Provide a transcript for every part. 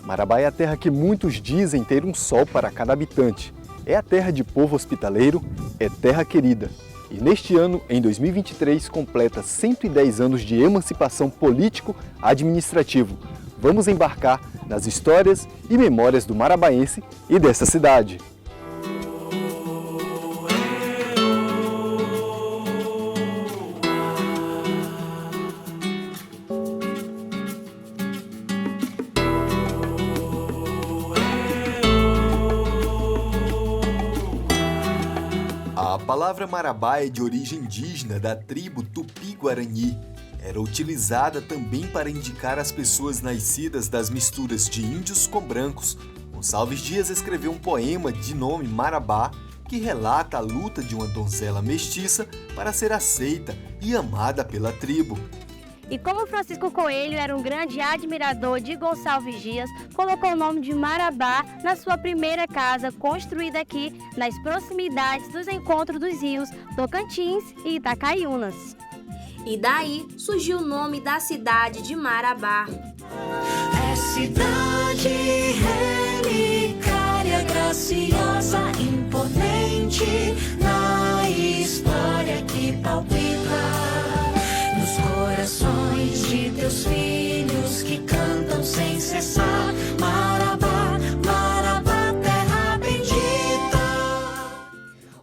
Marabá é a terra que muitos dizem ter um sol para cada habitante. É a terra de povo hospitaleiro, é terra querida. E neste ano, em 2023, completa 110 anos de emancipação político-administrativo. Vamos embarcar nas histórias e memórias do marabaense e dessa cidade. A palavra Marabá é de origem indígena da tribo Tupi-Guarani. Era utilizada também para indicar as pessoas nascidas das misturas de índios com brancos. Gonçalves Dias escreveu um poema de nome Marabá, que relata a luta de uma donzela mestiça para ser aceita e amada pela tribo. E como Francisco Coelho era um grande admirador de Gonçalves Dias, colocou o nome de Marabá na sua primeira casa, construída aqui nas proximidades dos encontros dos rios Tocantins e Itacaiunas. E daí surgiu o nome da cidade de Marabá. É cidade relicária, graciosa, imponente, na história que palpita. Corações de teus filhos que cantam sem cessar. Marabá, Marabá, terra bendita.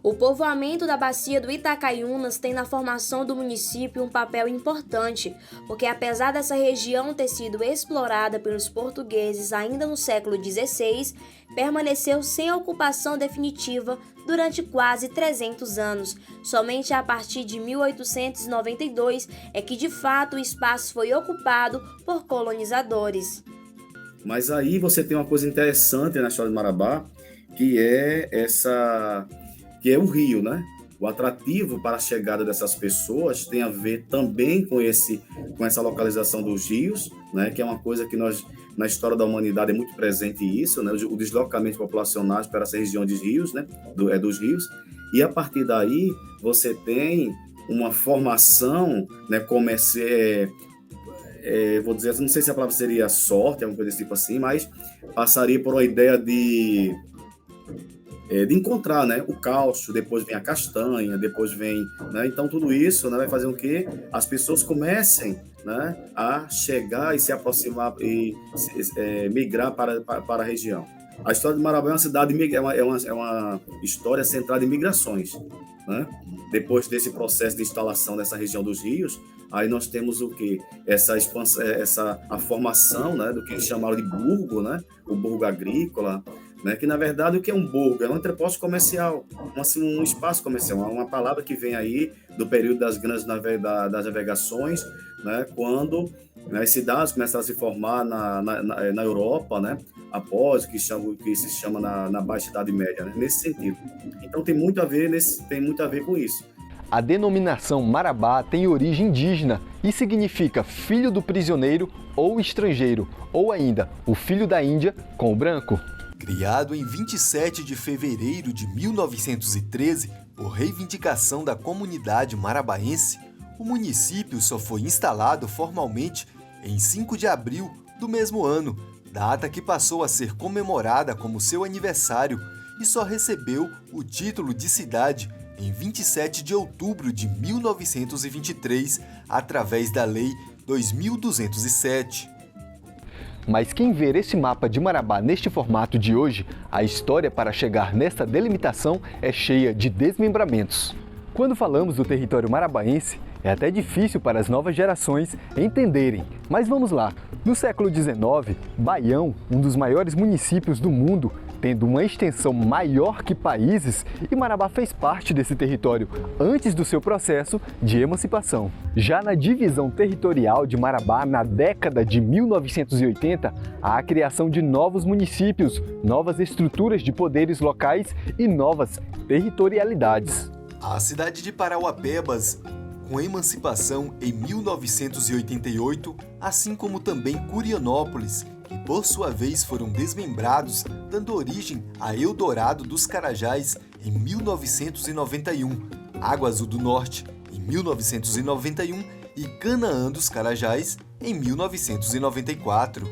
O povoamento da bacia do Itacaiunas tem na formação do município um papel importante, porque apesar dessa região ter sido explorada pelos portugueses ainda no século XVI, permaneceu sem ocupação definitiva durante quase 300 anos. Somente a partir de 1892 é que de fato o espaço foi ocupado por colonizadores. Mas aí você tem uma coisa interessante na história de Marabá, que é o rio, né? O atrativo para a chegada dessas pessoas tem a ver também com essa localização dos rios, né? Que é uma coisa que nós, na história da humanidade, é muito presente isso, né? O deslocamento populacional para essa região dos rios, né? Dos rios. E a partir daí você tem uma formação, né? Vou dizer, não sei se a palavra seria sorte, alguma coisa desse tipo assim, mas passaria por uma ideia de encontrar, né, o cálcio, depois vem a castanha, depois vem, né, então tudo isso, né, vai fazer com que as pessoas comecem, né, a chegar e se aproximar e migrar para a região. A história de Marabá é uma cidade, é uma história centrada em migrações, né? Depois desse processo de instalação dessa região dos rios, aí nós temos o quê? Essa expansão, a formação, né, do que eles chamaram de burgo, né, o burgo agrícola, né, que na verdade o que é um burgo? É um entreposto comercial, um espaço comercial, uma palavra que vem aí do período das grandes das navegações, né, quando, né, as cidades começaram a se formar na Europa, né, após o que se chama na Baixa Idade Média, né, nesse sentido. Então tem muito a ver com isso. A denominação Marabá tem origem indígena e significa filho do prisioneiro ou estrangeiro, ou ainda o filho da Índia com o branco. Criado em 27 de fevereiro de 1913 por reivindicação da comunidade marabaense, o município só foi instalado formalmente em 5 de abril do mesmo ano, data que passou a ser comemorada como seu aniversário e só recebeu o título de cidade em 27 de outubro de 1923, através da Lei 2207. Mas quem ver esse mapa de Marabá neste formato de hoje, a história para chegar nesta delimitação é cheia de desmembramentos. Quando falamos do território marabaense, é até difícil para as novas gerações entenderem. Mas vamos lá. No século XIX, Baião, um dos maiores municípios do mundo, tendo uma extensão maior que países, e Marabá fez parte desse território antes do seu processo de emancipação. Já na divisão territorial de Marabá, na década de 1980, há a criação de novos municípios, novas estruturas de poderes locais e novas territorialidades. A cidade de Parauapebas, com emancipação em 1988, assim como também Curionópolis, que por sua vez foram desmembrados, dando origem a Eldorado dos Carajás em 1991, Água Azul do Norte em 1991 e Canaã dos Carajás em 1994.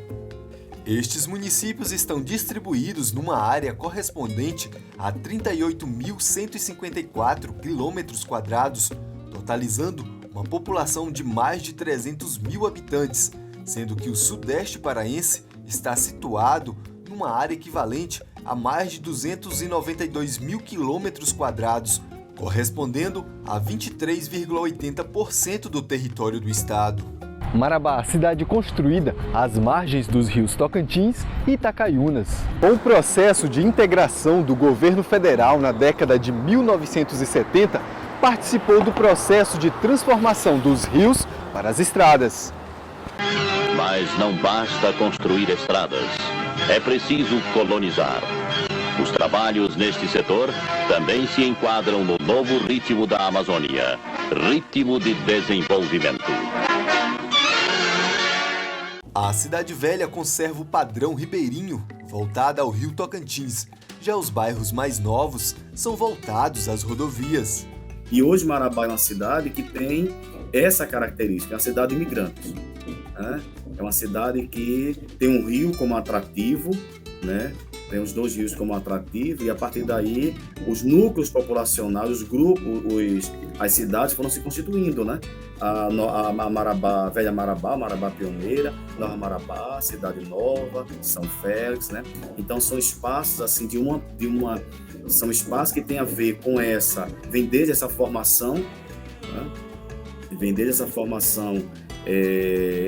Estes municípios estão distribuídos numa área correspondente a 38.154 km², totalizando uma população de mais de 300 mil habitantes, sendo que o Sudeste paraense está situado numa área equivalente a mais de 292 mil km², correspondendo a 23,80% do território do estado. Marabá, cidade construída às margens dos rios Tocantins e Itacaiunas. Com o processo de integração do governo federal na década de 1970, participou do processo de transformação dos rios para as estradas. Mas não basta construir estradas, é preciso colonizar. Os trabalhos neste setor também se enquadram no novo ritmo da Amazônia, ritmo de desenvolvimento. A Cidade Velha conserva o padrão ribeirinho, voltada ao rio Tocantins. Já os bairros mais novos são voltados às rodovias. E hoje Marabá é uma cidade que tem essa característica, é uma cidade imigrante, né? É uma cidade que tem um rio como atrativo, né? Tem os dois rios como atrativo, e a partir daí os núcleos populacionais, os grupos, as cidades foram se constituindo, né? A Marabá, Velha Marabá, Marabá Pioneira, Nova Marabá, Cidade Nova, São Félix, né? Então são espaços assim são espaços que têm a ver com vem desde essa formação, né? Vem desde essa formação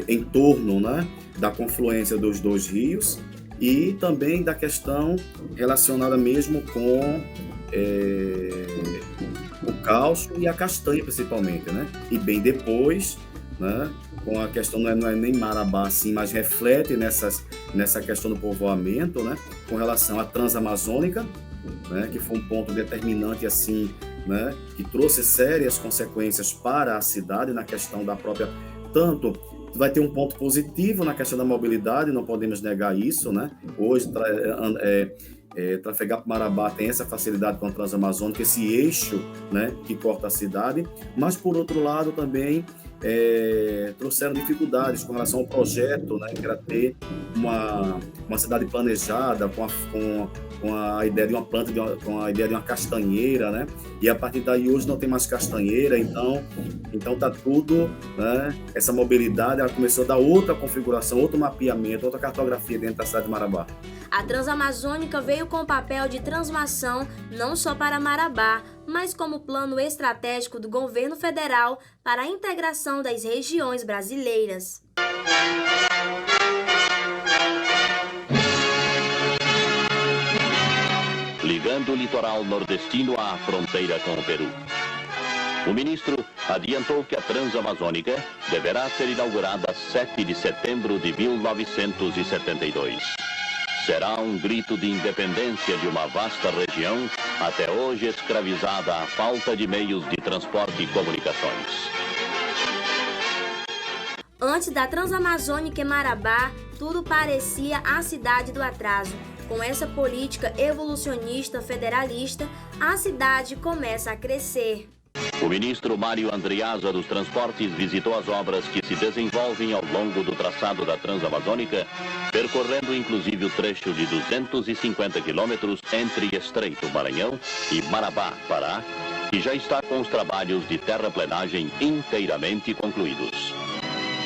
em torno, né, da confluência dos dois rios, e também da questão relacionada mesmo com o cálcio e a castanha, principalmente, né? E bem depois, né, com a questão, não é nem Marabá assim, mas reflete nessa questão do povoamento, né, com relação à Transamazônica, né, que foi um ponto determinante assim, né, que trouxe sérias consequências para a cidade na questão da própria, tanto vai ter um ponto positivo na questão da mobilidade, não podemos negar isso, né? Hoje trafegar para Marabá tem essa facilidade com a Transamazônica, esse eixo, né, que corta a cidade, mas por outro lado também trouxeram dificuldades com relação ao projeto, né, que era ter uma cidade planejada com a ideia de uma planta, com a ideia de uma castanheira, né? E a partir daí hoje não tem mais castanheira, então tá tudo, né? Essa mobilidade ela começou a dar outra configuração, outro mapeamento, outra cartografia dentro da cidade de Marabá. A Transamazônica veio com o papel de transformação não só para Marabá, mas como plano estratégico do governo federal para a integração das regiões brasileiras. Ligando o litoral nordestino à fronteira com o Peru. O ministro adiantou que a Transamazônica deverá ser inaugurada 7 de setembro de 1972. Será um grito de independência de uma vasta região, até hoje escravizada à falta de meios de transporte e comunicações. Antes da Transamazônica em Marabá, tudo parecia a cidade do atraso. Com essa política evolucionista federalista, a cidade começa a crescer. O ministro Mário Andreasa dos Transportes visitou as obras que se desenvolvem ao longo do traçado da Transamazônica, percorrendo inclusive o trecho de 250 quilômetros entre Estreito Maranhão e Marabá, Pará, que já está com os trabalhos de terraplenagem inteiramente concluídos.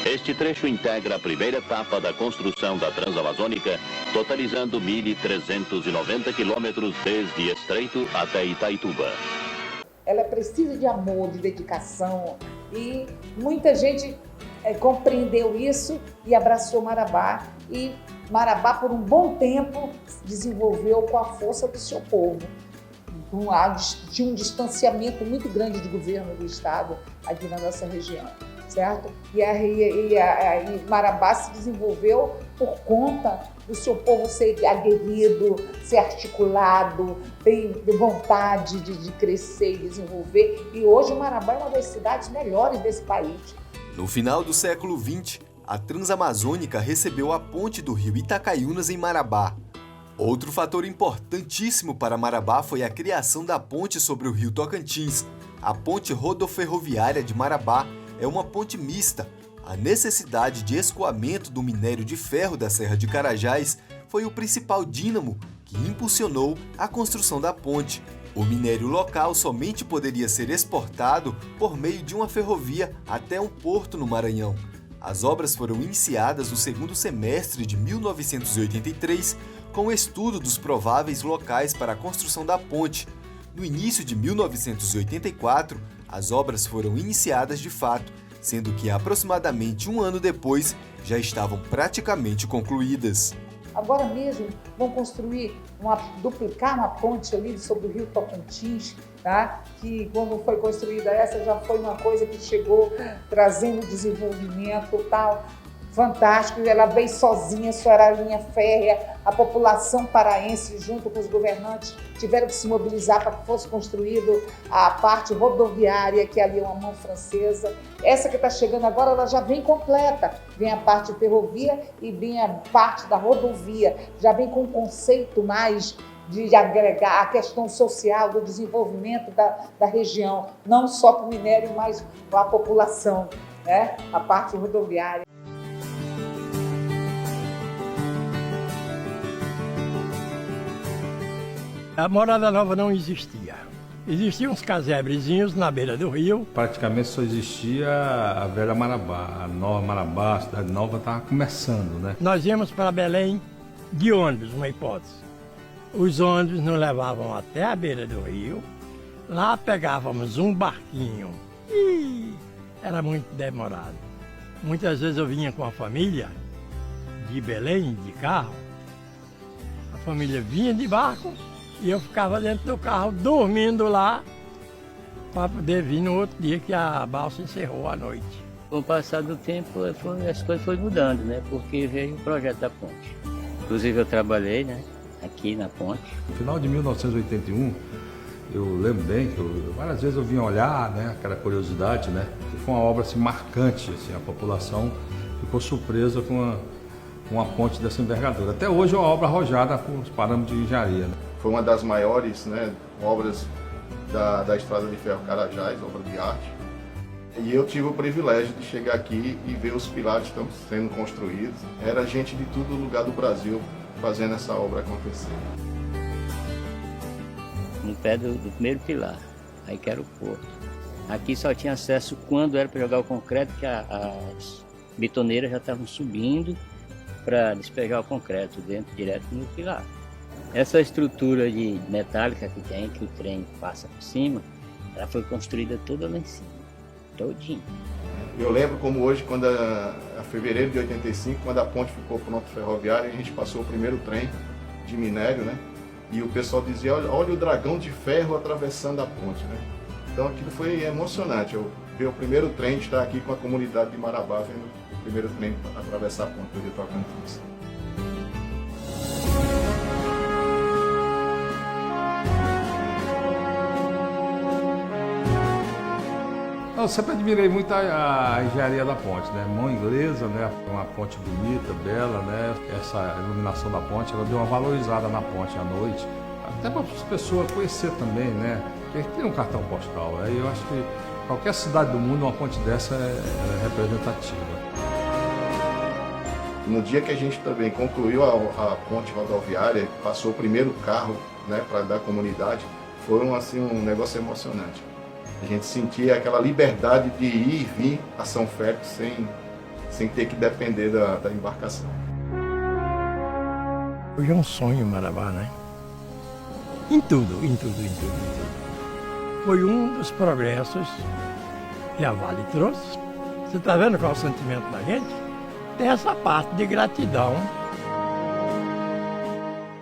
Este trecho integra a primeira etapa da construção da Transamazônica, totalizando 1.390 quilômetros desde Estreito até Itaituba. Ela precisa de amor, de dedicação, e muita gente compreendeu isso e abraçou Marabá. E Marabá, por um bom tempo, desenvolveu com a força do seu povo. Tinha um distanciamento muito grande do governo do estado aqui na nossa região, certo? E Marabá se desenvolveu por conta do seu povo ser aguerrido, ser articulado, ter vontade de crescer e desenvolver. E hoje Marabá é uma das cidades melhores desse país. No final do século XX, a Transamazônica recebeu a ponte do rio Itacaiunas em Marabá. Outro fator importantíssimo para Marabá foi a criação da ponte sobre o rio Tocantins. A ponte rodoferroviária de Marabá é uma ponte mista. A necessidade de escoamento do minério de ferro da Serra de Carajás foi o principal dínamo que impulsionou a construção da ponte. O minério local somente poderia ser exportado por meio de uma ferrovia até um porto no Maranhão. As obras foram iniciadas no segundo semestre de 1983, com o estudo dos prováveis locais para a construção da ponte. No início de 1984, as obras foram iniciadas de fato, sendo que aproximadamente um ano depois já estavam praticamente concluídas. Agora mesmo vão duplicar uma ponte ali sobre o rio Tocantins, tá? Que quando foi construída essa já foi uma coisa que chegou trazendo desenvolvimento tal. Fantástico, ela veio sozinha, só era a linha férrea, a população paraense junto com os governantes tiveram que se mobilizar para que fosse construído a parte rodoviária, que ali é uma mão francesa. Essa que está chegando agora, ela já vem completa, vem a parte de ferrovia e vem a parte da rodovia, já vem com um conceito mais de agregar a questão social do desenvolvimento da região, não só para o minério, mas para a população, né? A parte rodoviária. A Morada Nova não existia. Existiam uns casebrezinhos na beira do rio. Praticamente só existia a velha Marabá, a nova Marabá, a cidade nova estava começando, né? Nós íamos para Belém de ônibus, uma hipótese. Os ônibus nos levavam até a beira do rio. Lá pegávamos um barquinho. E era muito demorado. Muitas vezes eu vinha com a família de Belém, de carro. A família vinha de barco. E eu ficava dentro do carro, dormindo lá, para poder vir no outro dia que a balsa encerrou à noite. Com o passar do tempo, as coisas foram mudando, né? Porque veio o projeto da ponte. Inclusive eu trabalhei, né? Aqui na ponte. No final de 1981, eu lembro bem que várias vezes eu vinha olhar, né? Aquela curiosidade, né? E foi uma obra assim, marcante, assim, a população ficou surpresa com uma ponte dessa envergadura. Até hoje é uma obra arrojada com os parâmetros de engenharia, né? Foi uma das maiores, né, obras da Estrada de Ferro Carajás, obra de arte. E eu tive o privilégio de chegar aqui e ver os pilares que estão sendo construídos. Era gente de todo lugar do Brasil fazendo essa obra acontecer. No pé do primeiro pilar, aí que era o porto. Aqui só tinha acesso quando era para jogar o concreto, que as betoneiras já estavam subindo para despejar o concreto dentro, direto no pilar. Essa estrutura de metálica que tem, que o trem passa por cima, ela foi construída toda lá em cima, todinha. Eu lembro como hoje, quando a fevereiro de 85, quando a ponte ficou pronta ferroviária, a gente passou o primeiro trem de minério, né? E o pessoal dizia, olha o dragão de ferro atravessando a ponte, né? Então aquilo foi emocionante, eu ver o primeiro trem, estar aqui com a comunidade de Marabá, vendo o primeiro trem atravessar a ponte do Rio Tocantins. Eu sempre admirei muito a engenharia da ponte, né? Mão inglesa, né? Uma ponte bonita, bela, né? Essa iluminação da ponte, ela deu uma valorizada na ponte à noite, até para as pessoas conhecer também, né? Porque tem um cartão postal, aí eu acho que qualquer cidade do mundo, uma ponte dessa é representativa. No dia que a gente também concluiu a ponte rodoviária, passou o primeiro carro, né, da comunidade, foi assim, um negócio emocionante. A gente sentia aquela liberdade de ir e vir a São Félix sem ter que depender da embarcação. Hoje é um sonho Marabá, né? Em tudo. Foi um dos progressos que a Vale trouxe. Você está vendo qual é o sentimento da gente? Tem essa parte de gratidão.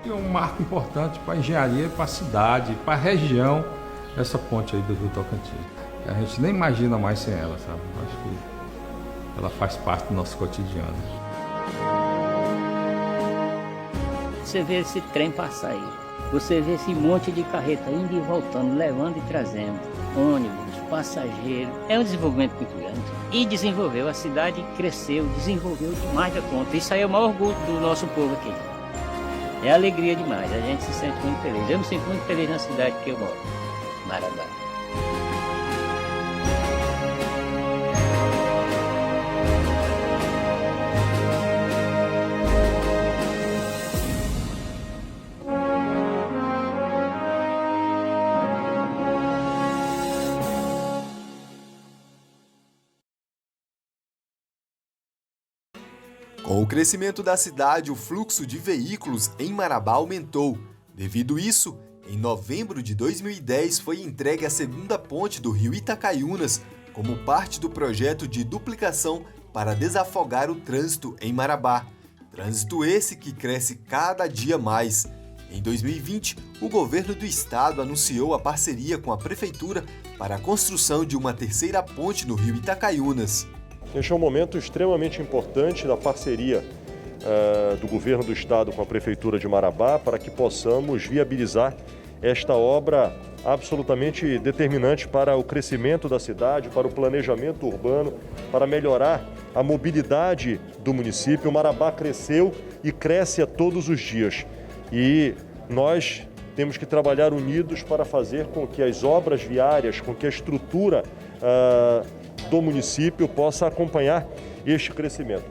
É um marco importante para a engenharia, para a cidade, para a região. Essa ponte aí do Rio Tocantins. A gente nem imagina mais sem ela, sabe? Acho que ela faz parte do nosso cotidiano. Você vê esse trem passar aí. Você vê esse monte de carreta indo e voltando, levando e trazendo. Ônibus, passageiro. É um desenvolvimento muito grande. E desenvolveu, a cidade cresceu, desenvolveu demais da conta. Isso aí é o maior orgulho do nosso povo aqui. É alegria demais, a gente se sente muito feliz. Eu me sinto muito feliz na cidade que eu moro. Marabá. Com o crescimento da cidade, o fluxo de veículos em Marabá aumentou. Devido a isso, em novembro de 2010 foi entregue a segunda ponte do rio Itacaiunas como parte do projeto de duplicação para desafogar o trânsito em Marabá. Trânsito esse que cresce cada dia mais. Em 2020, o governo do estado anunciou a parceria com a prefeitura para a construção de uma terceira ponte no rio Itacaiunas. Este é um momento extremamente importante da parceria do governo do estado com a prefeitura de Marabá para que possamos viabilizar esta obra absolutamente determinante para o crescimento da cidade, para o planejamento urbano, para melhorar a mobilidade do município. O Marabá cresceu e cresce a todos os dias. E nós temos que trabalhar unidos para fazer com que as obras viárias, com que a estrutura do município possa acompanhar este crescimento.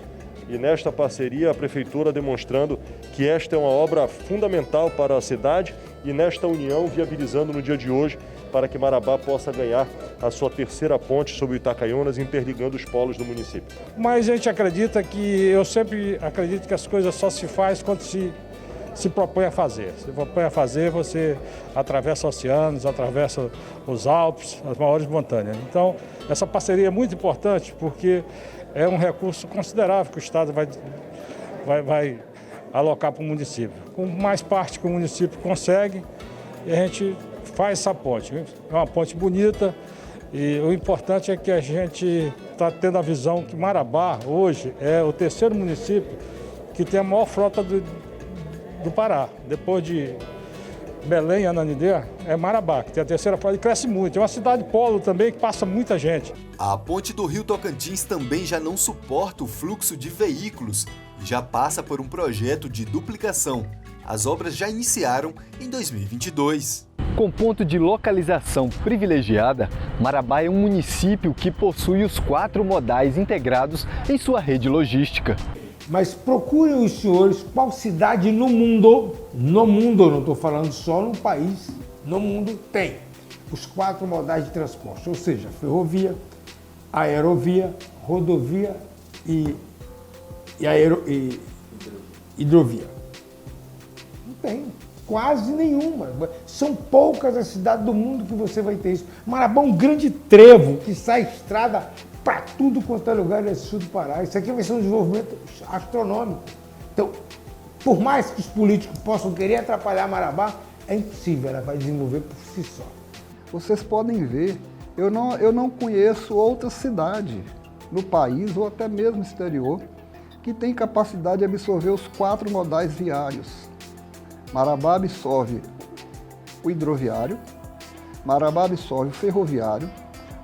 E nesta parceria, a Prefeitura demonstrando que esta é uma obra fundamental para a cidade e nesta união viabilizando no dia de hoje para que Marabá possa ganhar a sua terceira ponte sobre o Itacaiunas, interligando os polos do município. Mas a gente acredita eu sempre acredito que as coisas só se faz quando se propõe a fazer. Se propõe a fazer, você atravessa oceanos, atravessa os Alpes, as maiores montanhas. Então, essa parceria é muito importante porque é um recurso considerável que o Estado vai alocar para o município. Com mais parte que o município consegue, a gente faz essa ponte. É uma ponte bonita e o importante é que a gente está tendo a visão que Marabá, hoje, é o terceiro município que tem a maior frota do Pará. Depois de Belém e Ananindeua, é Marabá, que tem a terceira frota e cresce muito. É uma cidade polo também que passa muita gente. A ponte do Rio Tocantins também já não suporta o fluxo de veículos e já passa por um projeto de duplicação. As obras já iniciaram em 2022. Com ponto de localização privilegiada, Marabá é um município que possui os 4 modais integrados em sua rede logística. Mas procurem os senhores qual cidade no mundo, não estou falando só no país, no mundo tem os 4 modais de transporte, ou seja, ferrovia, aerovia, rodovia e hidrovia. Não tem, quase nenhuma. São poucas as cidades do mundo que você vai ter isso. Marabá é um grande trevo que sai estrada para tudo quanto é lugar nesse sul do Pará. Isso aqui vai ser um desenvolvimento astronômico. Então, por mais que os políticos possam querer atrapalhar Marabá, é impossível, ela vai desenvolver por si só. Vocês podem ver, eu não conheço outra cidade no país ou até mesmo no exterior que tem capacidade de absorver os 4 modais viários. Marabá absorve o hidroviário, Marabá absorve o ferroviário,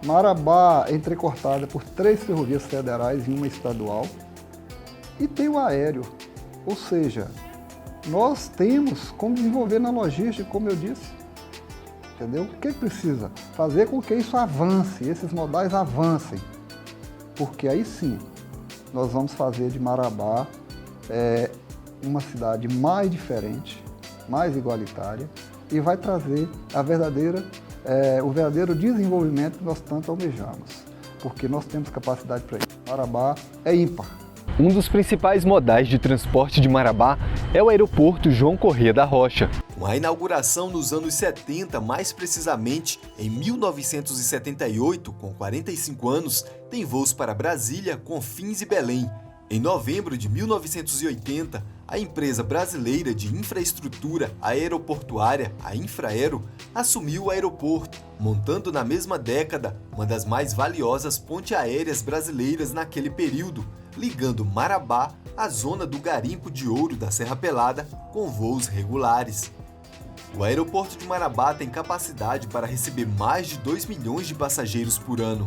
Marabá é entrecortada por 3 ferrovias federais e uma estadual e tem o aéreo, ou seja, nós temos como desenvolver na logística, como eu disse, entendeu? O que precisa? Fazer com que isso avance, esses modais avancem, porque aí sim nós vamos fazer de Marabá uma cidade mais diferente, mais igualitária e vai trazer o verdadeiro desenvolvimento que nós tanto almejamos, porque nós temos capacidade para isso. Marabá é ímpar. Um dos principais modais de transporte de Marabá é o aeroporto João Corrêa da Rocha. Com a inauguração nos anos 70, mais precisamente em 1978, com 45 anos, tem voos para Brasília, Confins e Belém. Em novembro de 1980, a empresa brasileira de infraestrutura aeroportuária, a Infraero, assumiu o aeroporto, montando na mesma década uma das mais valiosas pontes aéreas brasileiras naquele período, ligando Marabá à zona do garimpo de ouro da Serra Pelada com voos regulares. O aeroporto de Marabá tem capacidade para receber mais de 2 milhões de passageiros por ano.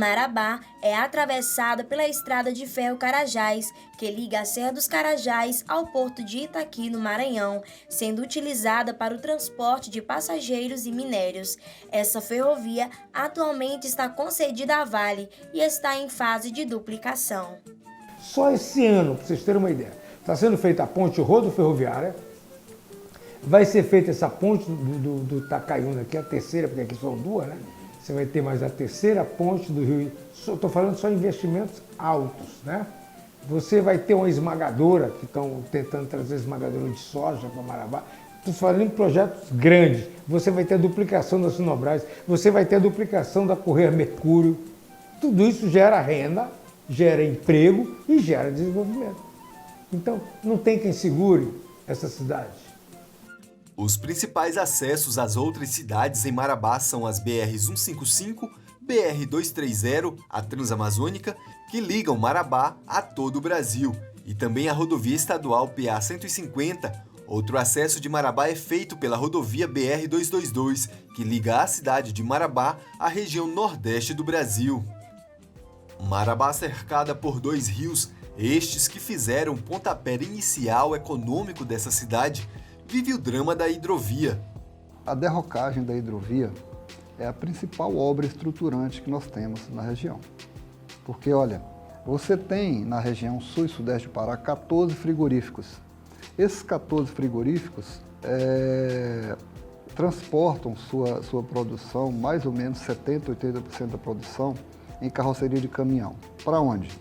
Marabá é atravessada pela estrada de ferro Carajás, que liga a Serra dos Carajás ao porto de Itaqui, no Maranhão, sendo utilizada para o transporte de passageiros e minérios. Essa ferrovia atualmente está concedida à Vale e está em fase de duplicação. Só esse ano, para vocês terem uma ideia, está sendo feita a ponte rodoferroviária, vai ser feita essa ponte do Itacaiúna, que é a terceira, porque aqui são duas, né? Você vai ter mais a terceira ponte do Rio. Estou falando só investimentos altos, né? Você vai ter uma esmagadora, que estão tentando trazer esmagadora de soja para Marabá. Estou falando em projetos grandes. Você vai ter a duplicação da Sinobras, você vai ter a duplicação da Correia Mercúrio. Tudo isso gera renda, gera emprego e gera desenvolvimento. Então, não tem quem segure essa cidade. Os principais acessos às outras cidades em Marabá são as BR-155, BR-230, a Transamazônica, que ligam Marabá a todo o Brasil, e também a rodovia estadual PA-150. Outro acesso de Marabá é feito pela rodovia BR-222, que liga a cidade de Marabá à região nordeste do Brasil. Marabá cercada por 2 rios, estes que fizeram o pontapé inicial econômico dessa cidade, vive o drama da hidrovia. A derrocagem da hidrovia é a principal obra estruturante que nós temos na região. Porque, olha, você tem na região sul e sudeste do Pará 14 frigoríficos. Esses 14 frigoríficos transportam sua produção, mais ou menos 70%, 80% da produção, em carroceria de caminhão. Para onde?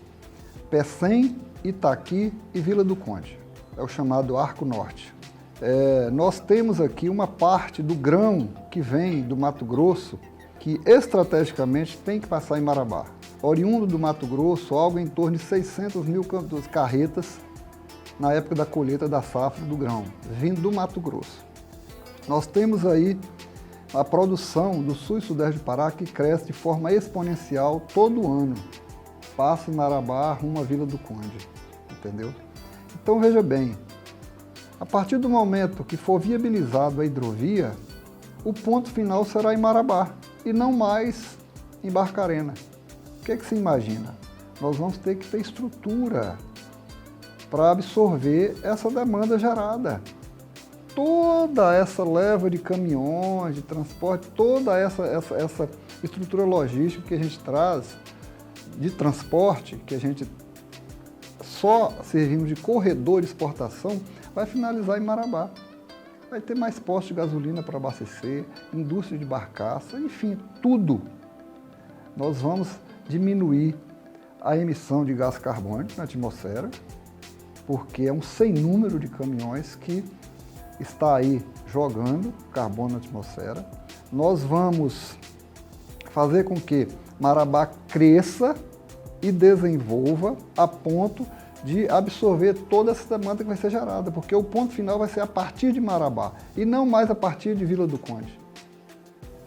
Pecém, Itaqui e Vila do Conde. É o chamado Arco Norte. Nós temos aqui uma parte do grão que vem do Mato Grosso que estrategicamente tem que passar em Marabá. Oriundo do Mato Grosso, algo em torno de 600 mil carretas na época da colheita da safra do grão, vindo do Mato Grosso. Nós temos aí a produção do sul e sudeste do Pará que cresce de forma exponencial todo ano. Passa em Marabá rumo à Vila do Conde, entendeu? Então veja bem, a partir do momento que for viabilizado a hidrovia, o ponto final será em Marabá e não mais em Barcarena. O que é que se imagina? Nós vamos ter que ter estrutura para absorver essa demanda gerada. Toda essa leva de caminhões, de transporte, toda essa estrutura logística que a gente traz de transporte, que a gente só servimos de corredor de exportação, vai finalizar em Marabá. Vai ter mais postos de gasolina para abastecer, indústria de barcaça, enfim, tudo. Nós vamos diminuir a emissão de gás carbônico na atmosfera, porque é um sem número de caminhões que está aí jogando carbono na atmosfera. Nós vamos fazer com que Marabá cresça e desenvolva a ponto de absorver toda essa demanda que vai ser gerada, porque o ponto final vai ser a partir de Marabá e não mais a partir de Vila do Conde.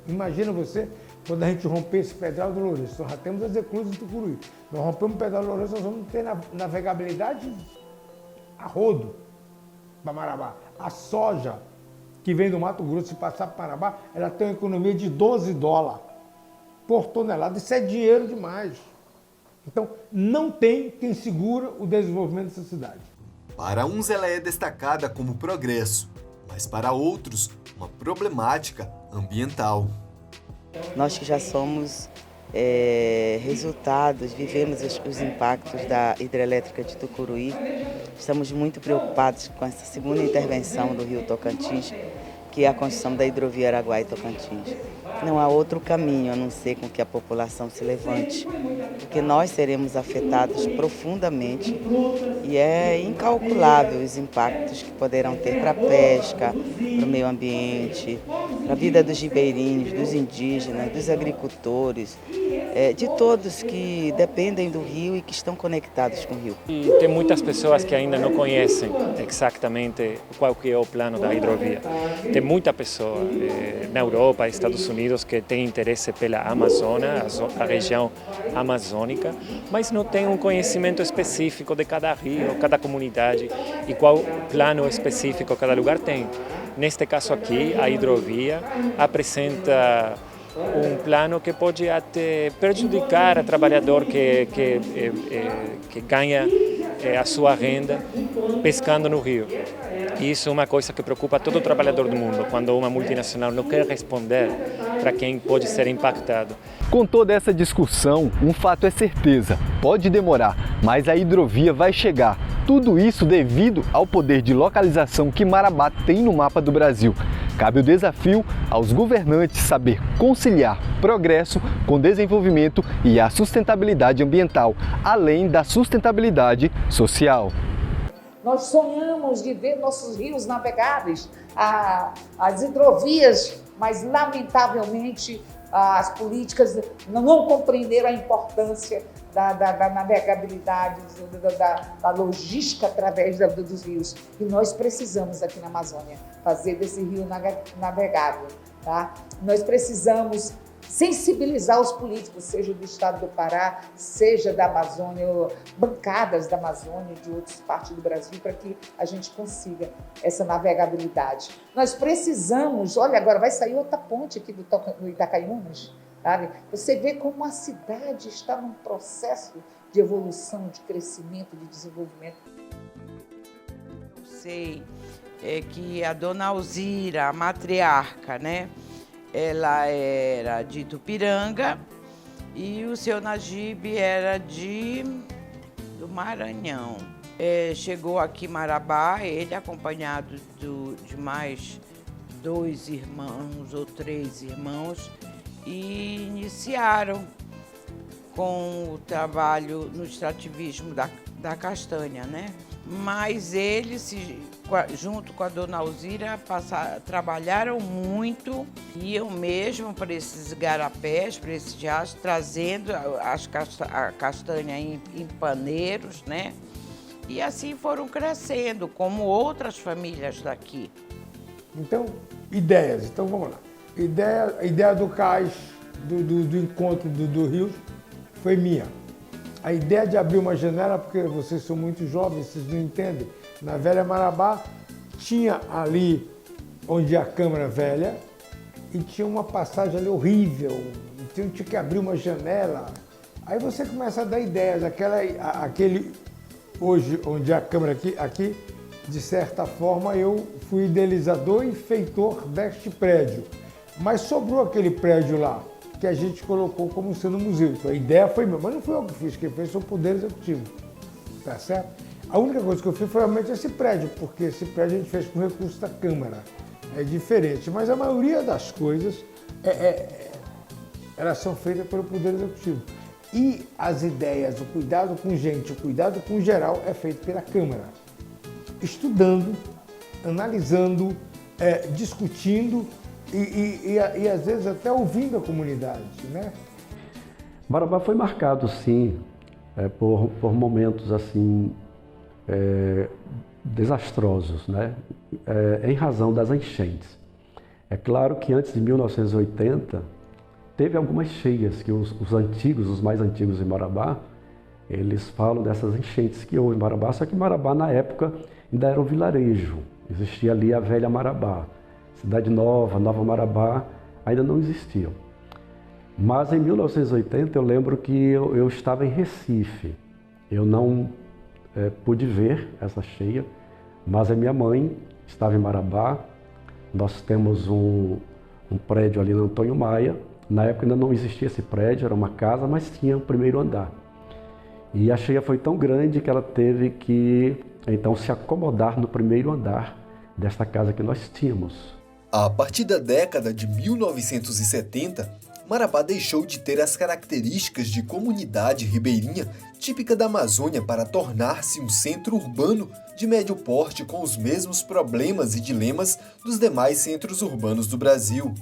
Imagina você, quando a gente romper esse Pedral do Lourenço, nós já temos as eclusas do Tucuruí. Nós rompemos o Pedral do Lourenço, nós vamos ter navegabilidade a rodo para Marabá. A soja que vem do Mato Grosso, se passar para Marabá, ela tem uma economia de $12 por tonelada. Isso é dinheiro demais. Então, não tem quem segura o desenvolvimento dessa cidade. Para uns ela é destacada como progresso, mas para outros, uma problemática ambiental. Nós que já somos resultados, vivemos os impactos da hidrelétrica de Tucuruí, estamos muito preocupados com essa segunda intervenção do Rio Tocantins, que é a construção da hidrovia Araguaia-Tocantins. Não há outro caminho a não ser com que a população se levante, porque nós seremos afetados profundamente e é incalculável os impactos que poderão ter para a pesca, para o meio ambiente, para a vida dos ribeirinhos, dos indígenas, dos agricultores, de todos que dependem do rio e que estão conectados com o rio. Tem muitas pessoas que ainda não conhecem exatamente qual que é o plano da hidrovia. Tem muita pessoa na Europa, Estados Unidos, que tem interesse pela Amazônia, a região amazônica, mas não tem um conhecimento específico de cada rio, cada comunidade e qual plano específico cada lugar tem. Neste caso aqui, a hidrovia apresenta um plano que pode até prejudicar o trabalhador que ganha a sua renda pescando no rio. Isso é uma coisa que preocupa todo trabalhador do mundo, quando uma multinacional não quer responder para quem pode ser impactado. Com toda essa discussão, um fato é certeza: pode demorar, mas a hidrovia vai chegar. Tudo isso devido ao poder de localização que Marabá tem no mapa do Brasil. Cabe o desafio aos governantes saber conciliar progresso com desenvolvimento e a sustentabilidade ambiental, além da sustentabilidade social. Nós sonhamos de ver nossos rios navegáveis, as hidrovias, mas lamentavelmente as políticas não compreenderam a importância da navegabilidade, da logística através dos rios. E nós precisamos aqui na Amazônia fazer desse rio navegável. Tá? Nós precisamos sensibilizar os políticos, seja do estado do Pará, seja da Amazônia, bancadas da Amazônia e de outras partes do Brasil, para que a gente consiga essa navegabilidade. Nós precisamos, olha, agora vai sair outra ponte aqui do Itacaiunas, sabe? Você vê como a cidade está num processo de evolução, de crescimento, de desenvolvimento. Eu sei que a dona Alzira, a matriarca, né? Ela era de Tupiranga e o seu Najib era do Maranhão. Chegou aqui em Marabá, ele acompanhado de mais 2 irmãos ou 3 irmãos, e iniciaram com o trabalho no extrativismo da castanha, né? Mas eles, junto com a dona Alzira, trabalharam muito, iam mesmo para esses igarapés, para esses riachos, trazendo a castanha em paneiros, né? E assim foram crescendo, como outras famílias daqui. Então, ideias. Então, vamos lá. A ideia do cais, do encontro do rio, foi minha. A ideia de abrir uma janela, porque vocês são muito jovens, vocês não entendem. Na Velha Marabá, tinha ali onde a Câmara Velha e tinha uma passagem ali horrível. Então tinha que abrir uma janela. Aí você começa a dar ideias. Aquele hoje, onde a Câmara aqui, de certa forma, eu fui idealizador e feitor deste prédio. Mas sobrou aquele prédio lá, que a gente colocou como sendo museu. Então a ideia foi minha, mas não foi eu que fiz, quem fez foi o Poder Executivo, tá certo? A única coisa que eu fiz foi realmente esse prédio, porque esse prédio a gente fez com recurso da Câmara, é diferente, mas a maioria das coisas, elas são feitas pelo Poder Executivo. E as ideias, o cuidado com gente, o cuidado com geral é feito pela Câmara, estudando, analisando, discutindo, e às vezes até ouvindo a comunidade, né? Marabá foi marcado, sim, por momentos assim desastrosos, né? Em razão das enchentes. É claro que antes de 1980 teve algumas cheias que os mais antigos em Marabá, eles falam dessas enchentes que houve em Marabá, só que Marabá na época ainda era um vilarejo, existia ali a Velha Marabá. Cidade Nova, Nova Marabá, ainda não existiam. Mas em 1980 eu lembro que eu estava em Recife. Eu não pude ver essa cheia, mas a minha mãe estava em Marabá. Nós temos um prédio ali no Antônio Maia. Na época ainda não existia esse prédio, era uma casa, mas tinha o primeiro andar. E a cheia foi tão grande que ela teve que então se acomodar no primeiro andar desta casa que nós tínhamos. A partir da década de 1970, Marabá deixou de ter as características de comunidade ribeirinha típica da Amazônia para tornar-se um centro urbano de médio porte com os mesmos problemas e dilemas dos demais centros urbanos do Brasil.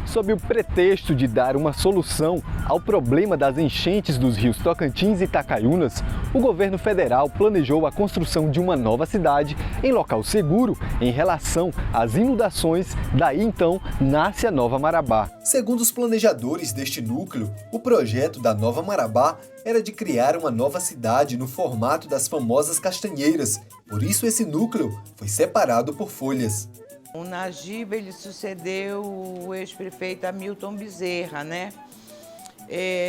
Sob o pretexto de dar uma solução ao problema das enchentes dos rios Tocantins e Itacaiunas, o governo federal planejou a construção de uma nova cidade em local seguro em relação às inundações, daí então nasce a Nova Marabá. Segundo os planejadores deste núcleo, o projeto da Nova Marabá era de criar uma nova cidade no formato das famosas castanheiras, por isso esse núcleo foi separado por folhas. O Nagibe, ele sucedeu o ex-prefeito Hamilton Bezerra, né?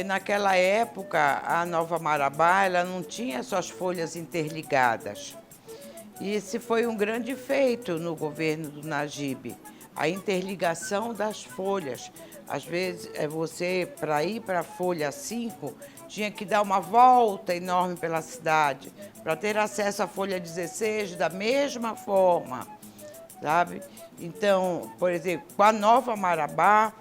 Naquela época, a Nova Marabá, ela não tinha suas folhas interligadas. E esse foi um grande feito no governo do Nagibe, a interligação das folhas. Às vezes, você, para ir para a folha 5, tinha que dar uma volta enorme pela cidade, para ter acesso à folha 16 da mesma forma, sabe? Então, por exemplo, com a Nova Marabá,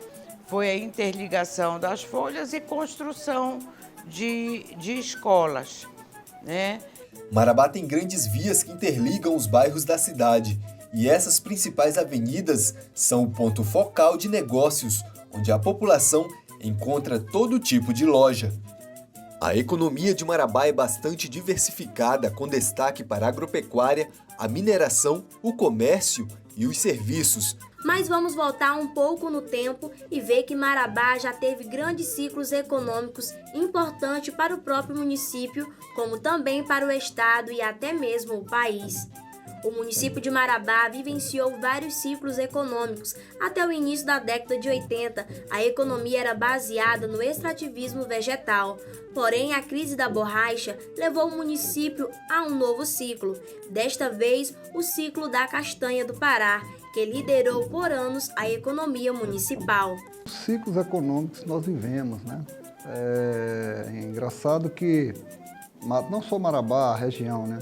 foi a interligação das folhas e construção de escolas, né? Marabá tem grandes vias que interligam os bairros da cidade, e essas principais avenidas são o ponto focal de negócios, onde a população encontra todo tipo de loja. A economia de Marabá é bastante diversificada, com destaque para a agropecuária, a mineração, o comércio e os serviços. Mas vamos voltar um pouco no tempo e ver que Marabá já teve grandes ciclos econômicos importantes para o próprio município, como também para o estado e até mesmo o país. O município de Marabá vivenciou vários ciclos econômicos. Até o início da década de 80, a economia era baseada no extrativismo vegetal. Porém, a crise da borracha levou o município a um novo ciclo. Desta vez, o ciclo da castanha do Pará, que liderou por anos a economia municipal. Os ciclos econômicos nós vivemos, né? É engraçado que não só Marabá, a região, né?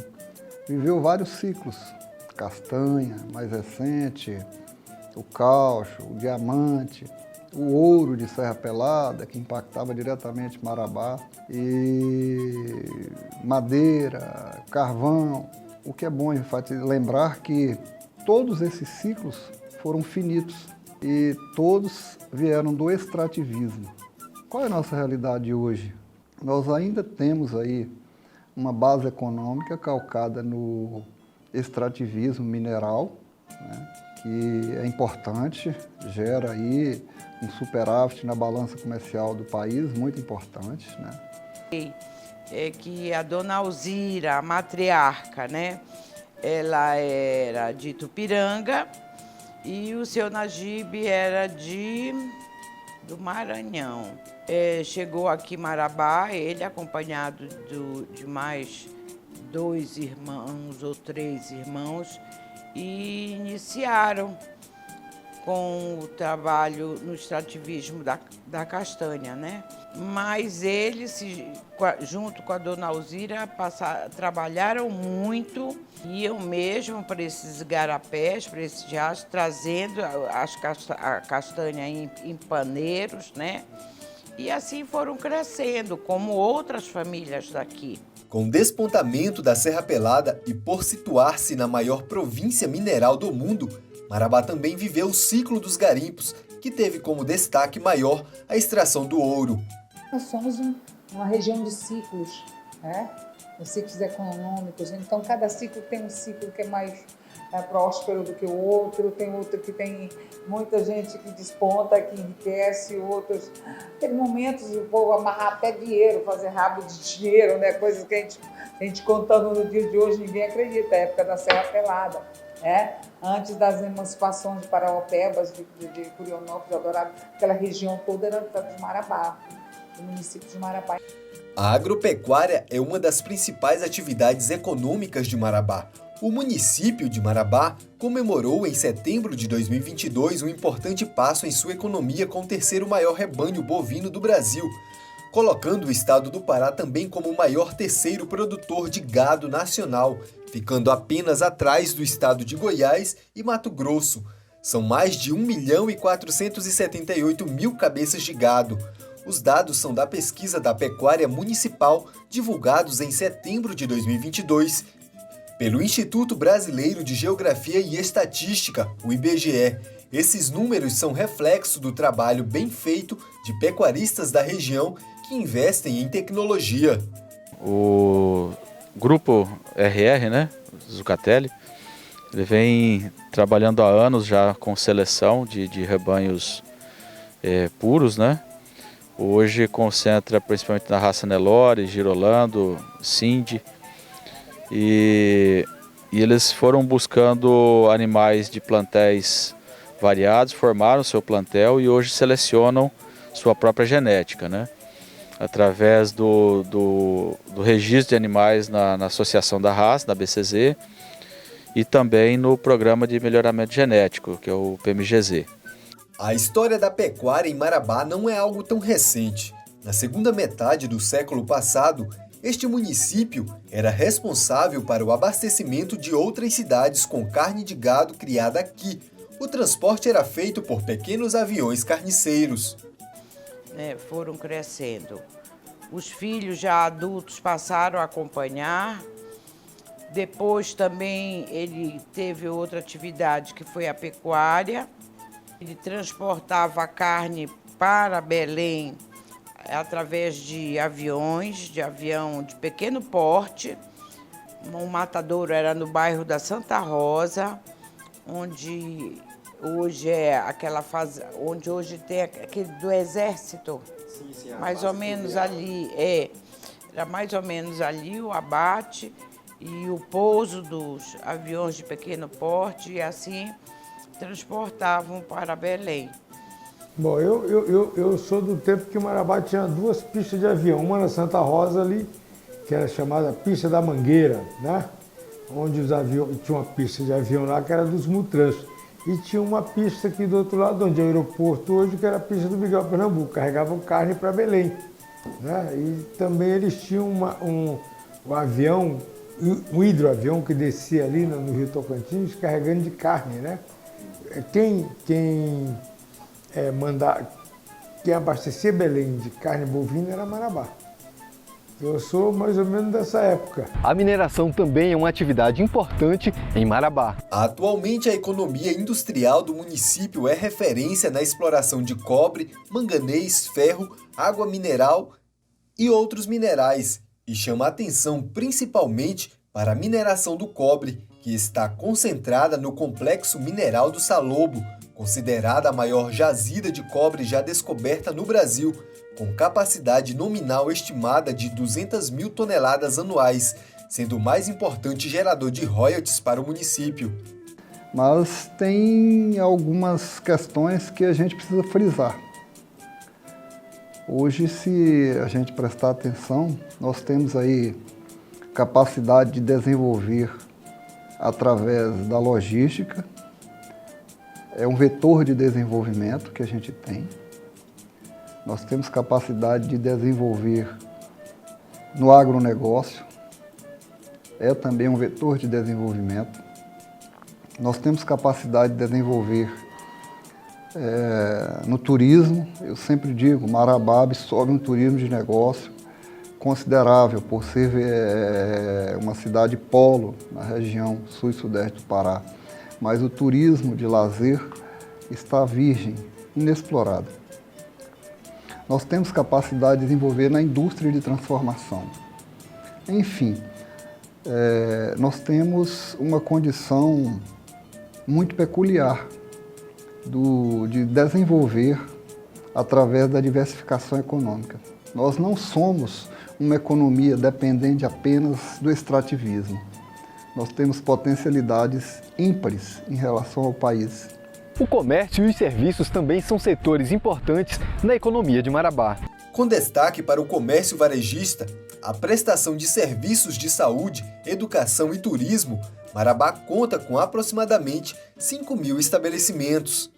Viveu vários ciclos. Castanha, mais recente, o caucho, o diamante, o ouro de Serra Pelada, que impactava diretamente Marabá, e madeira, carvão. O que é bom lembrar que todos esses ciclos foram finitos e todos vieram do extrativismo. Qual é a nossa realidade hoje? Nós ainda temos aí uma base econômica calcada no extrativismo mineral, né, que é importante, gera aí um superávit na balança comercial do país, muito importante, né? É que a dona Alzira, a matriarca, né, ela era de Itupiranga e o seu Nagibe era do Maranhão. Chegou aqui em Marabá, ele acompanhado de mais 2 irmãos ou 3 irmãos, e iniciaram com o trabalho no extrativismo da castanha, né? Mas eles, junto com a dona Alzira, trabalharam muito, iam mesmo para esses igarapés, para esses riachos, trazendo a castanha em paneiros, né? E assim foram crescendo, como outras famílias daqui. Com o despontamento da Serra Pelada e por situar-se na maior província mineral do mundo, Marabá também viveu o ciclo dos garimpos, que teve como destaque maior a extração do ouro. Nós somos uma região de ciclos, né? Os ciclos econômicos. Então, cada ciclo tem um ciclo que é mais próspero do que o outro, tem outro que tem muita gente que desponta, que enriquece, outros... Tem momentos de o povo amarrar até dinheiro, fazer rabo de dinheiro, né? Coisas que a gente contando no dia de hoje, ninguém acredita, a época da Serra Pelada, né? Antes das emancipações de Parauapebas, de Curionópolis, de Eldorado, aquela região toda era de Marabá, do município de Marabá. A agropecuária é uma das principais atividades econômicas de Marabá. O município de Marabá comemorou em setembro de 2022 um importante passo em sua economia com o terceiro maior rebanho bovino do Brasil, colocando o estado do Pará também como o maior terceiro produtor de gado nacional, ficando apenas atrás do estado de Goiás e Mato Grosso. São mais de 1.478.000 cabeças de gado. Os dados são da pesquisa da Pecuária Municipal, divulgados em setembro de 2022, pelo Instituto Brasileiro de Geografia e Estatística, o IBGE. Esses números são reflexo do trabalho bem feito de pecuaristas da região que investem em tecnologia. O grupo RR, né, Zucatelli, ele vem trabalhando há anos já com seleção de rebanhos puros, né? Hoje concentra principalmente na raça Nelore, Girolando, Cindy. E E eles foram buscando animais de plantéis variados, formaram seu plantel e hoje selecionam sua própria genética, né? Através do registro de animais na Associação da Raça, da BCZ, e também no Programa de Melhoramento Genético, que é o PMGZ. A história da pecuária em Marabá não é algo tão recente. Na segunda metade do século passado, este município era responsável para o abastecimento de outras cidades com carne de gado criada aqui. O transporte era feito por pequenos aviões carniceiros. Foram crescendo. Os filhos já adultos passaram a acompanhar. Depois também ele teve outra atividade que foi a pecuária. Ele transportava a carne para Belém através de aviões, de avião de pequeno porte. O matadouro era no bairro da Santa Rosa, onde hoje é aquela fase, onde hoje tem aquele do Exército. Sim, mais ou menos ali, era mais ou menos ali o abate e o pouso dos aviões de pequeno porte, e assim transportavam para Belém. Bom, eu sou do tempo que Marabá tinha duas pistas de avião, uma na Santa Rosa ali, que era chamada Pista da Mangueira, né? Onde os aviões, tinha uma pista de avião lá que era dos Mutrans. E tinha uma pista aqui do outro lado, onde é o aeroporto hoje, que era a pista do Miguel Pernambuco, carregavam carne para Belém, né? E também eles tinham um avião, um hidroavião que descia ali no Rio Tocantins, carregando de carne, né? Quem abastecia Belém de carne bovina era Marabá. Eu sou mais ou menos dessa época. A mineração também é uma atividade importante em Marabá. Atualmente, a economia industrial do município é referência na exploração de cobre, manganês, ferro, água mineral e outros minerais, e chama a atenção principalmente para a mineração do cobre, que está concentrada no complexo mineral do Salobo, considerada a maior jazida de cobre já descoberta no Brasil, com capacidade nominal estimada de 200 mil toneladas anuais, sendo o mais importante gerador de royalties para o município. Mas tem algumas questões que a gente precisa frisar. Hoje, se a gente prestar atenção, nós temos aí capacidade de desenvolver através da logística. É um vetor de desenvolvimento que a gente tem. Nós temos capacidade de desenvolver no agronegócio. É também um vetor de desenvolvimento. Nós temos capacidade de desenvolver no turismo. Eu sempre digo, Marabá absorve um turismo de negócio considerável por ser uma cidade polo na região sul e sudeste do Pará. Mas o turismo de lazer está virgem, inexplorado. Nós temos capacidade de desenvolver na indústria de transformação. Enfim, nós temos uma condição muito peculiar de desenvolver através da diversificação econômica. Nós não somos uma economia dependente apenas do extrativismo. Nós temos potencialidades ímpares em relação ao país. O comércio e os serviços também são setores importantes na economia de Marabá. Com destaque para o comércio varejista, a prestação de serviços de saúde, educação e turismo, Marabá conta com aproximadamente 5 mil estabelecimentos.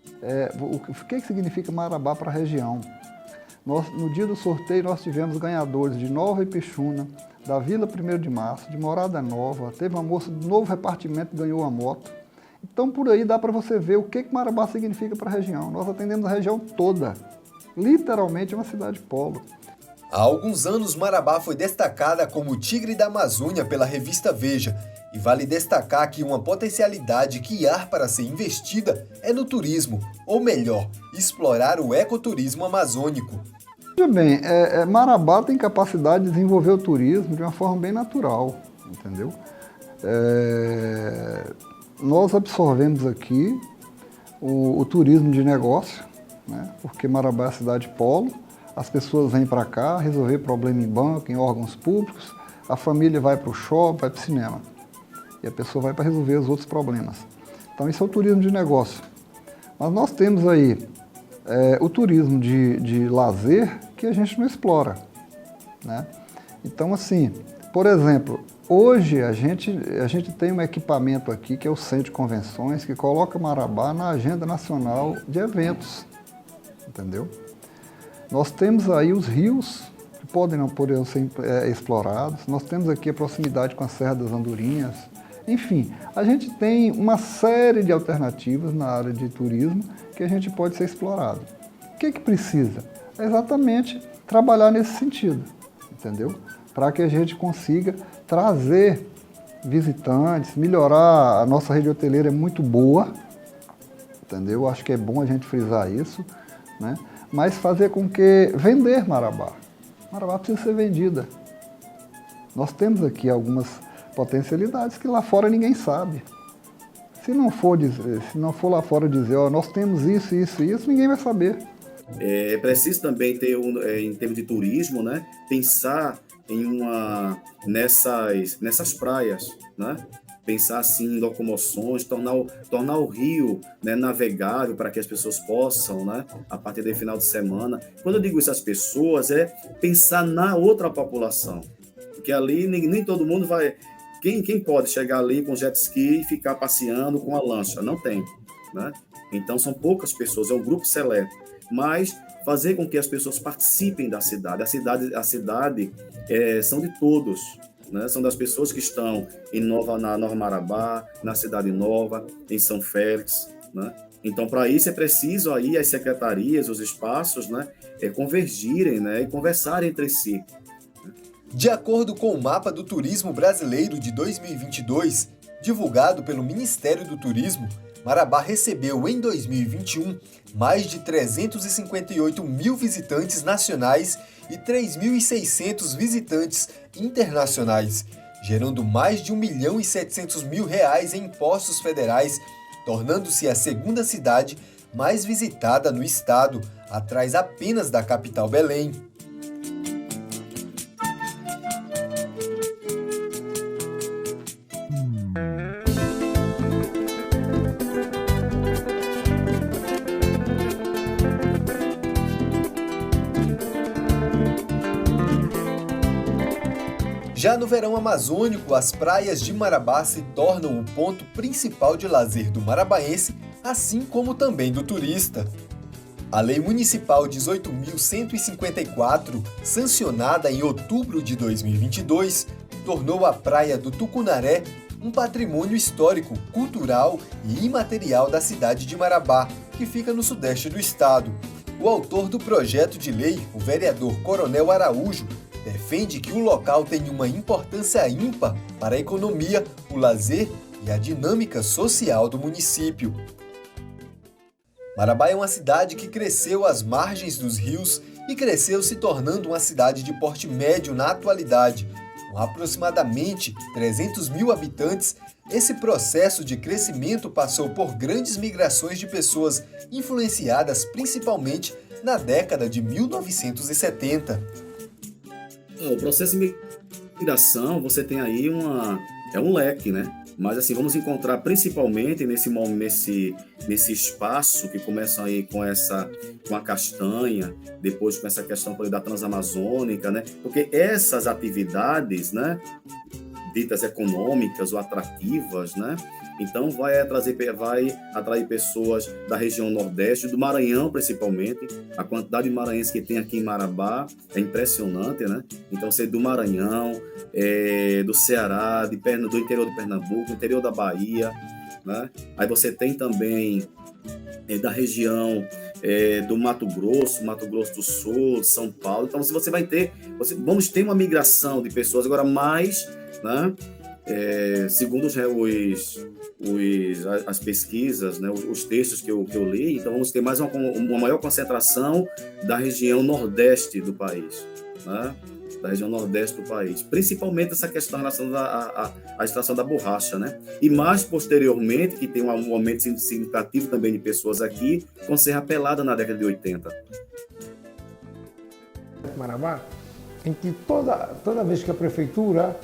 O que significa Marabá para a região? No dia do sorteio, nós tivemos ganhadores de Nova Ipixuna, da Vila 1º de Março, de Morada Nova, teve uma moça do novo repartimento que ganhou uma moto. Então, por aí dá para você ver o que Marabá significa para a região. Nós atendemos a região toda, literalmente uma cidade polo. Há alguns anos, Marabá foi destacada como Tigre da Amazônia pela revista Veja. E vale destacar que uma potencialidade que há para ser investida é no turismo, ou melhor, explorar o ecoturismo amazônico. Veja bem, Marabá tem capacidade de desenvolver o turismo de uma forma bem natural, entendeu? Nós absorvemos aqui o turismo de negócio, né? Porque Marabá é a cidade polo, as pessoas vêm para cá resolver problema em banco, em órgãos públicos, a família vai para o shopping, vai para o cinema. E a pessoa vai para resolver os outros problemas. Então, isso é o turismo de negócio. Mas nós temos aí o turismo de lazer que a gente não explora, né? Então, assim, por exemplo, hoje a gente tem um equipamento aqui que é o Centro de Convenções, que coloca Marabá na agenda nacional de eventos, entendeu? Nós temos aí os rios que poderiam ser explorados, nós temos aqui a proximidade com a Serra das Andorinhas, enfim, a gente tem uma série de alternativas na área de turismo que a gente pode ser explorado. O que precisa? É exatamente trabalhar nesse sentido, entendeu? Para que a gente consiga trazer visitantes, melhorar. A nossa rede hoteleira é muito boa, entendeu? Acho que é bom a gente frisar isso, né? Mas fazer com que vender Marabá. Marabá precisa ser vendida. Nós temos aqui algumas potencialidades que lá fora ninguém sabe. Se não for lá fora dizer, nós temos isso, isso e isso, ninguém vai saber. É preciso também ter, em termos de turismo, né, pensar nessas praias, né? Pensar assim em locomoções, tornar o rio, né, navegável para que as pessoas possam, né, a partir do final de semana. Quando eu digo isso às pessoas, é pensar na outra população, porque ali nem todo mundo vai. Quem pode chegar ali com jet ski e ficar passeando com a lancha? Não tem, né? Então são poucas pessoas, é um grupo seleto. Mas fazer com que as pessoas participem da cidade. A cidade são de todos, né? São das pessoas que estão na Nova Marabá, na Cidade Nova, em São Félix, né? Então, para isso é preciso aí as secretarias, os espaços, né, convergirem, né, e conversarem entre si. De acordo com o Mapa do Turismo Brasileiro de 2022, divulgado pelo Ministério do Turismo, Marabá recebeu em 2021 mais de 358 mil visitantes nacionais e 3.600 visitantes internacionais, gerando mais de R$1.700.000 em impostos federais, tornando-se a segunda cidade mais visitada no estado, atrás apenas da capital Belém. Já no verão amazônico, as praias de Marabá se tornam o ponto principal de lazer do marabaense, assim como também do turista. A Lei Municipal 18.154, sancionada em outubro de 2022, tornou a Praia do Tucunaré um patrimônio histórico, cultural e imaterial da cidade de Marabá, que fica no sudeste do estado. O autor do projeto de lei, o vereador Coronel Araújo, defende que o local tem uma importância ímpar para a economia, o lazer e a dinâmica social do município. Marabá é uma cidade que cresceu às margens dos rios e cresceu se tornando uma cidade de porte médio na atualidade. Com aproximadamente 300 mil habitantes, esse processo de crescimento passou por grandes migrações de pessoas, influenciadas principalmente na década de 1970. O processo de migração, você tem aí um leque, né? Mas assim, vamos encontrar principalmente nesse espaço que começa aí com a castanha, depois com essa questão da Transamazônica, né? Porque essas atividades, né, ditas econômicas ou atrativas, né? Então vai atrair pessoas da região Nordeste, do Maranhão principalmente. A quantidade de maranhenses que tem aqui em Marabá é impressionante, né? Então você do Maranhão, do Ceará, do interior de Pernambuco, do interior da Bahia, né? Aí você tem também da região do Mato Grosso do Sul, São Paulo. Então vamos ter uma migração de pessoas agora mais, né? Segundo as pesquisas, né, os textos que eu li, então vamos ter mais uma maior concentração da região nordeste do país, né? Da região nordeste do país, principalmente essa questão relacionada à extração da borracha, né? E mais posteriormente, que tem um aumento significativo também de pessoas aqui, com Serra Pelada na década de 80. Marabá, em que toda vez que a prefeitura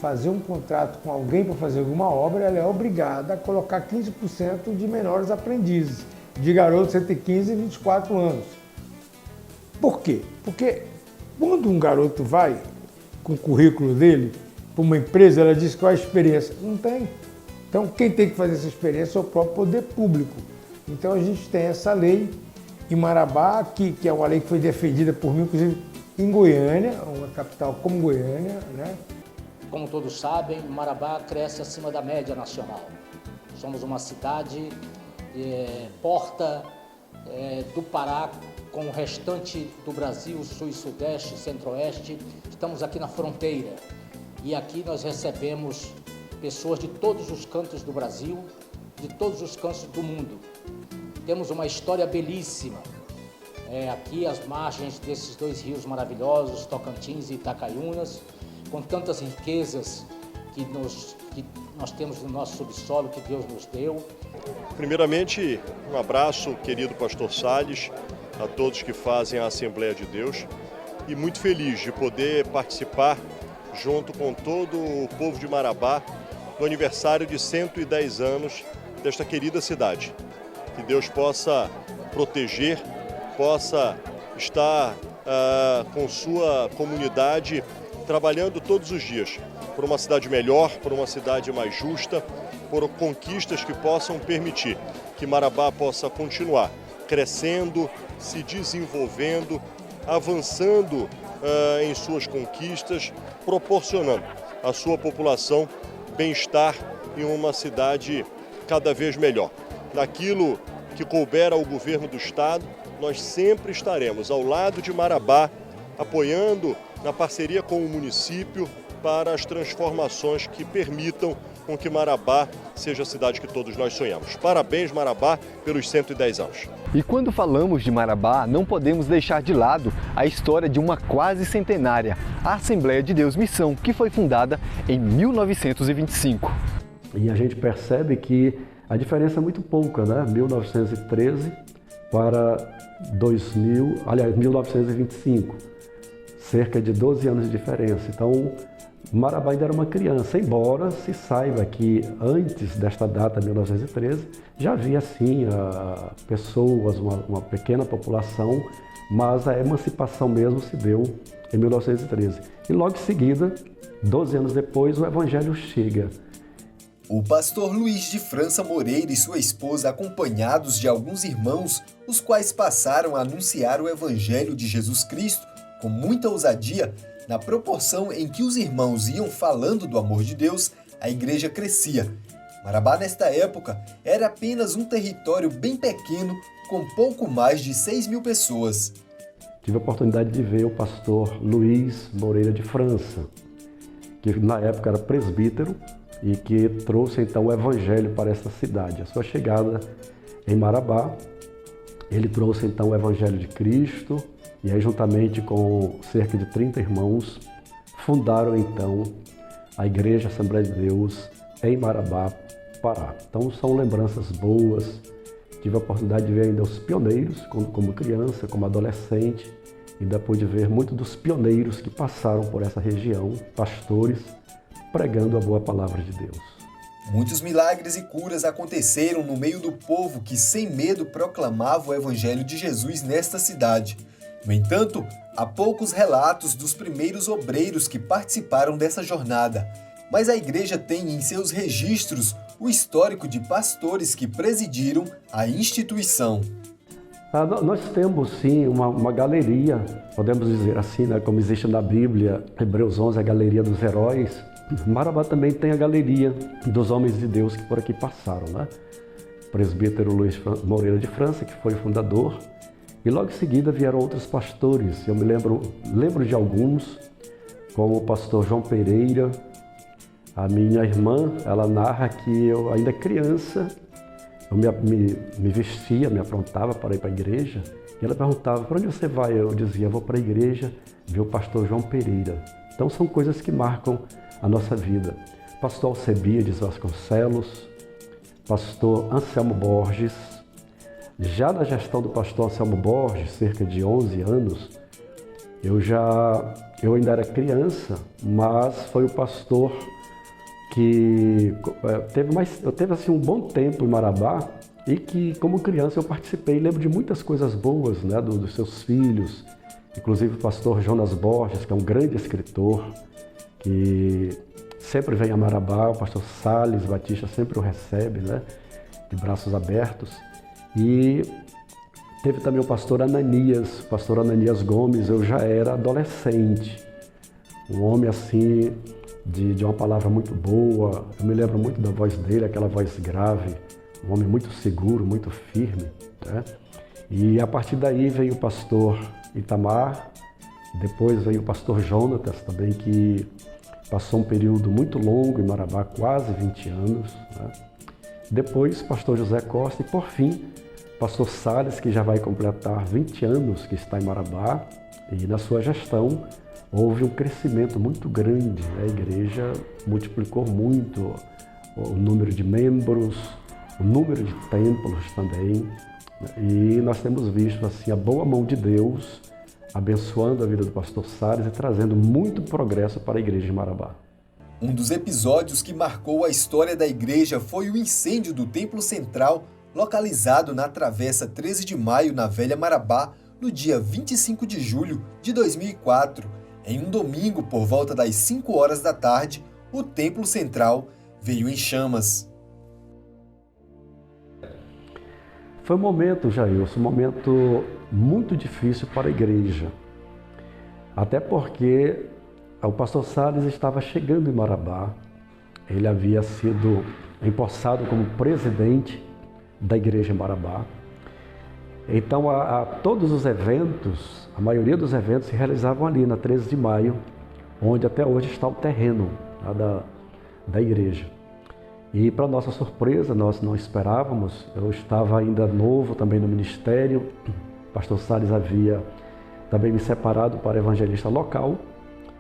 fazer um contrato com alguém para fazer alguma obra, ela é obrigada a colocar 15% de menores aprendizes, de garotos entre 15 e 24 anos. Por quê? Porque quando um garoto vai com o currículo dele para uma empresa, ela diz qual é a experiência. Não tem. Então, quem tem que fazer essa experiência é o próprio poder público. Então, a gente tem essa lei em Marabá, que é uma lei que foi defendida por mim, inclusive, em Goiânia, uma capital como Goiânia, né? Como todos sabem, Marabá cresce acima da média nacional. Somos uma cidade porta do Pará com o restante do Brasil, sul e sudeste, centro-oeste. Estamos aqui na fronteira e aqui nós recebemos pessoas de todos os cantos do Brasil, de todos os cantos do mundo. Temos uma história belíssima. Aqui às margens desses dois rios maravilhosos, Tocantins e Itacaiunas, com tantas riquezas que nós temos no nosso subsolo, que Deus nos deu. Primeiramente, um abraço, querido pastor Salles, a todos que fazem a Assembleia de Deus, e muito feliz de poder participar, junto com todo o povo de Marabá, do aniversário de 110 anos desta querida cidade. Que Deus possa proteger, possa estar com sua comunidade trabalhando todos os dias por uma cidade melhor, por uma cidade mais justa, por conquistas que possam permitir que Marabá possa continuar crescendo, se desenvolvendo, avançando em suas conquistas, proporcionando à sua população bem-estar em uma cidade cada vez melhor. Naquilo que couber ao governo do Estado, nós sempre estaremos ao lado de Marabá, apoiando na parceria com o município para as transformações que permitam com que Marabá seja a cidade que todos nós sonhamos. Parabéns, Marabá, pelos 110 anos. E quando falamos de Marabá, não podemos deixar de lado a história de uma quase centenária, a Assembleia de Deus Missão, que foi fundada em 1925. E a gente percebe que a diferença é muito pouca, né? 1913 para 1925, cerca de 12 anos de diferença. Então, Marabá ainda era uma criança, embora se saiba que antes desta data, 1913, já havia sim pessoas, uma pequena população, mas a emancipação mesmo se deu em 1913. E logo em seguida, 12 anos depois, o Evangelho chega. O pastor Luiz de França Moreira e sua esposa, acompanhados de alguns irmãos, os quais passaram a anunciar o Evangelho de Jesus Cristo com muita ousadia. Na proporção em que os irmãos iam falando do amor de Deus, a igreja crescia. Marabá, nesta época, era apenas um território bem pequeno, com pouco mais de 6.000 pessoas. Tive a oportunidade de ver o pastor Luiz Moreira de França, que na época era presbítero e que trouxe então o evangelho para essa cidade. A sua chegada em Marabá, ele trouxe então o evangelho de Cristo, e aí, juntamente com cerca de 30 irmãos, fundaram então a Igreja Assembleia de Deus em Marabá, Pará. Então são lembranças boas. Tive a oportunidade de ver ainda os pioneiros, como criança, como adolescente. Ainda pude ver muitos dos pioneiros que passaram por essa região, pastores, pregando a boa palavra de Deus. Muitos milagres e curas aconteceram no meio do povo que, sem medo, proclamava o Evangelho de Jesus nesta cidade. No entanto, há poucos relatos dos primeiros obreiros que participaram dessa jornada, mas a igreja tem em seus registros o histórico de pastores que presidiram a instituição. Nós temos sim uma galeria, podemos dizer assim, né, como existe na Bíblia, Hebreus 11, a galeria dos heróis. Marabá também tem a galeria dos homens de Deus que por aqui passaram, né? O presbítero Luiz Moreira de França, que foi o fundador. E logo em seguida vieram outros pastores. Eu me lembro de alguns, como o pastor João Pereira. A minha irmã, ela narra que eu, ainda criança, eu me vestia, me aprontava para ir para a igreja. E ela perguntava, para onde você vai? Eu dizia, vou para a igreja ver o pastor João Pereira. Então são coisas que marcam a nossa vida. Pastor Alcebiades Vasconcelos, pastor Anselmo Borges. Já na gestão do pastor Anselmo Borges, cerca de 11 anos, Eu ainda era criança, mas foi o pastor que teve assim, um bom tempo em Marabá e que, como criança, eu participei. Lembro de muitas coisas boas, né, dos seus filhos, inclusive o pastor Jonas Borges, que é um grande escritor, que sempre vem a Marabá. O pastor Salles Batista sempre o recebe, né, de braços abertos. E teve também o pastor Ananias Gomes. Eu já era adolescente, um homem assim, de uma palavra muito boa. Eu me lembro muito da voz dele, aquela voz grave, um homem muito seguro, muito firme, né? E a partir daí veio o pastor Itamar, depois veio o pastor Jonatas também, que passou um período muito longo em Marabá, quase 20 anos, né? Depois pastor José Costa e, por fim, pastor Salles, que já vai completar 20 anos que está em Marabá, e na sua gestão houve um crescimento muito grande, né? A igreja multiplicou muito o número de membros, o número de templos também, e nós temos visto assim a boa mão de Deus abençoando a vida do pastor Salles e trazendo muito progresso para a igreja de Marabá. Um dos episódios que marcou a história da igreja foi o incêndio do Templo Central, localizado na Travessa 13 de Maio, na Velha Marabá, no dia 25 de julho de 2004. Em um domingo, por volta das 5 horas da tarde, o Templo Central veio em chamas. Foi um momento, Jailson, um momento muito difícil para a igreja. Até porque o pastor Salles estava chegando em Marabá. Ele havia sido empossado como presidente da igreja em Marabá. Então, todos os eventos, a maioria dos eventos se realizavam ali na 13 de maio, onde até hoje está o terreno da igreja. E, para nossa surpresa, nós não esperávamos. Eu estava ainda novo também no ministério. O pastor Salles havia também me separado para evangelista local.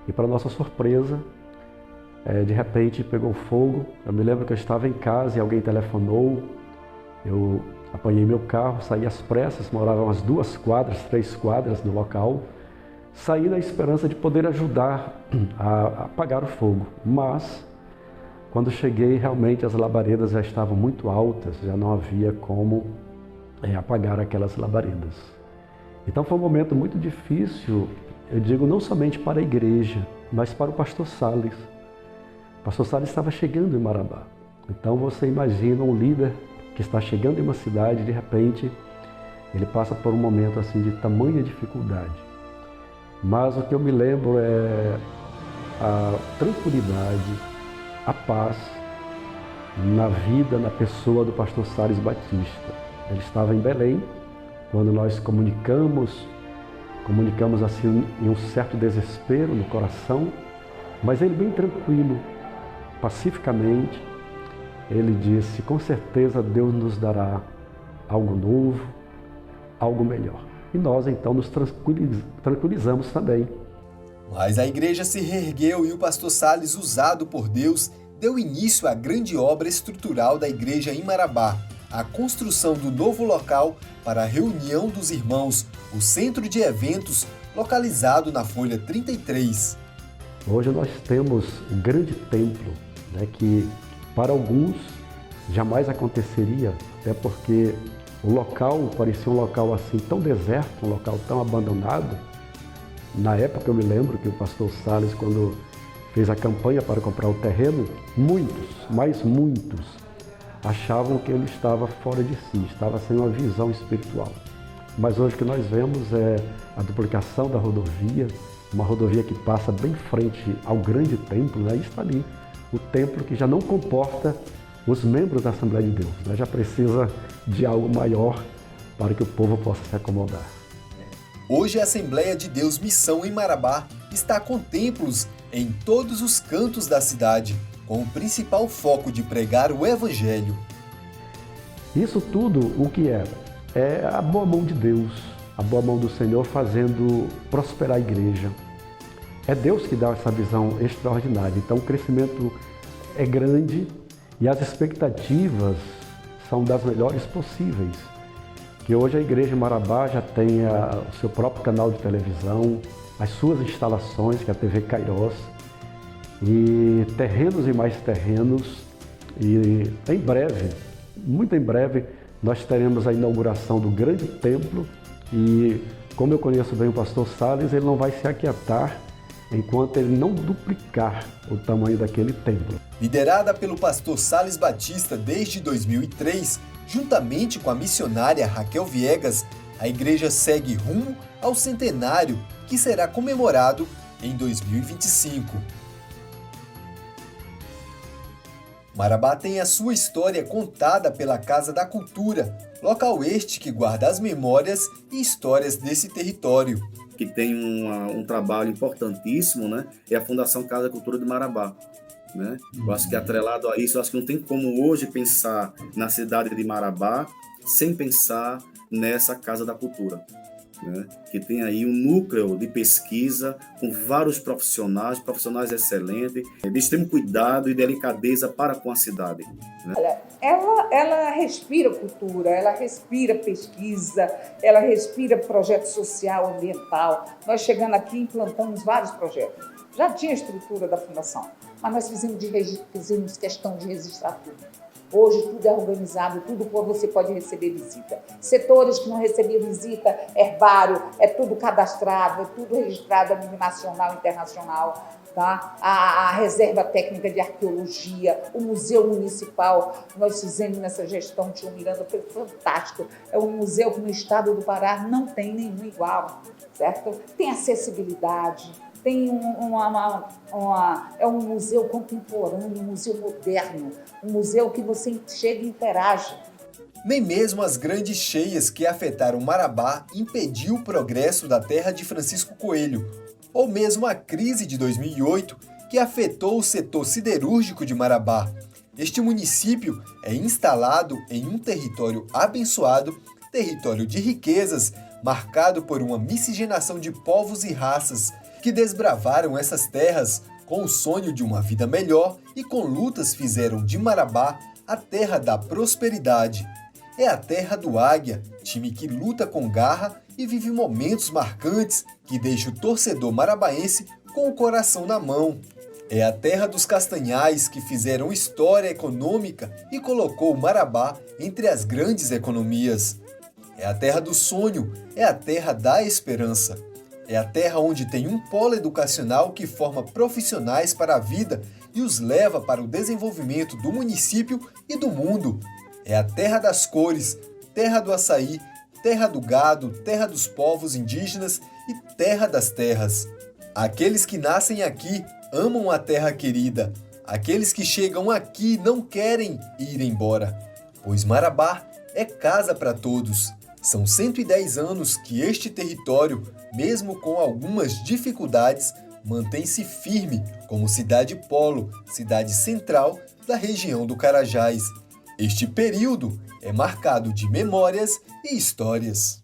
E, para nossa surpresa, de repente pegou fogo. Eu me lembro que eu estava em casa e alguém telefonou. Eu apanhei meu carro, saí às pressas, morava umas 2 quadras, 3 quadras do local. Saí na esperança de poder ajudar a apagar o fogo. Mas, quando cheguei, realmente as labaredas já estavam muito altas, já não havia como apagar aquelas labaredas. Então foi um momento muito difícil, eu digo, não somente para a igreja, mas para o pastor Salles. O pastor Salles estava chegando em Marabá. Então você imagina um líder que está chegando em uma cidade, de repente, ele passa por um momento assim de tamanha dificuldade. Mas o que eu me lembro é a tranquilidade, a paz na vida, na pessoa do pastor Salles Batista. Ele estava em Belém, quando nós comunicamos assim em um certo desespero no coração, mas ele bem tranquilo, pacificamente, ele disse: com certeza Deus nos dará algo novo, algo melhor. E nós então nos tranquilizamos também. Mas a igreja se reergueu e o pastor Salles, usado por Deus, deu início à grande obra estrutural da igreja em Marabá, a construção do novo local para a reunião dos irmãos, o centro de eventos localizado na Folha 33. Hoje nós temos um grande templo, né, que para alguns jamais aconteceria, até porque o local parecia um local assim tão deserto, um local tão abandonado. Na época eu me lembro que o pastor Salles, quando fez a campanha para comprar o terreno, muitos, mas muitos, achavam que ele estava fora de si, estava sem uma visão espiritual. Mas hoje o que nós vemos é a duplicação da rodovia, uma rodovia que passa bem frente ao grande templo, né? E está ali o templo que já não comporta os membros da Assembleia de Deus, né? Já precisa de algo maior para que o povo possa se acomodar. Hoje a Assembleia de Deus Missão em Marabá está com templos em todos os cantos da cidade, com o principal foco de pregar o Evangelho. Isso tudo o que é? É a boa mão de Deus, a boa mão do Senhor fazendo prosperar a igreja. É Deus que dá essa visão extraordinária. Então o crescimento é grande e as expectativas são das melhores possíveis. Que hoje a igreja em Marabá já tem o seu próprio canal de televisão, as suas instalações, que é a TV Kairos, e terrenos e mais terrenos. E em breve, muito em breve, nós teremos a inauguração do grande templo e, como eu conheço bem o pastor Salles, ele não vai se aquietar enquanto ele não duplicar o tamanho daquele templo. Liderada pelo pastor Salles Batista desde 2003, juntamente com a missionária Raquel Viegas, a igreja segue rumo ao centenário, que será comemorado em 2025. Marabá tem a sua história contada pela Casa da Cultura, local este que guarda as memórias e histórias desse território. Que tem um trabalho importantíssimo, né? É a Fundação Casa da Cultura de Marabá. Né? Eu acho que atrelado a isso, eu acho que não tem como hoje pensar na cidade de Marabá sem pensar nessa Casa da Cultura, né? Que tem aí um núcleo de pesquisa com vários profissionais excelentes, de extremo cuidado e delicadeza para com a cidade. Né? Ela respira cultura, ela respira pesquisa, ela respira projeto social, ambiental. Nós chegando aqui implantamos vários projetos. Já tinha a estrutura da fundação, mas nós fizemos questão de registrar tudo. Hoje tudo é organizado, tudo você pode receber visita. Setores que não recebiam visita, herbário, é tudo cadastrado, é tudo registrado a nível nacional e internacional. Tá? A Reserva Técnica de Arqueologia, o Museu Municipal, nós fizemos nessa gestão, Tio Miranda, foi fantástico. É um museu que no estado do Pará não tem nenhum igual, certo? Tem acessibilidade. Tem é um museu contemporâneo, um museu moderno, um museu que você chega e interage. Nem mesmo as grandes cheias que afetaram Marabá impediu o progresso da terra de Francisco Coelho, ou mesmo a crise de 2008 que afetou o setor siderúrgico de Marabá. Este município é instalado em um território abençoado, território de riquezas, marcado por uma miscigenação de povos e raças, que desbravaram essas terras com o sonho de uma vida melhor e com lutas fizeram de Marabá a terra da prosperidade. É a terra do Águia, time que luta com garra e vive momentos marcantes que deixa o torcedor marabaense com o coração na mão. É a terra dos Castanhais, que fizeram história econômica e colocou o Marabá entre as grandes economias. É a terra do sonho, é a terra da esperança. É a terra onde tem um polo educacional que forma profissionais para a vida e os leva para o desenvolvimento do município e do mundo. É a terra das cores, terra do açaí, terra do gado, terra dos povos indígenas e terra das terras. Aqueles que nascem aqui amam a terra querida. Aqueles que chegam aqui não querem ir embora, pois Marabá é casa para todos. São 110 anos que este território, mesmo com algumas dificuldades, mantém-se firme como cidade polo, cidade central da região do Carajás. Este período é marcado de memórias e histórias.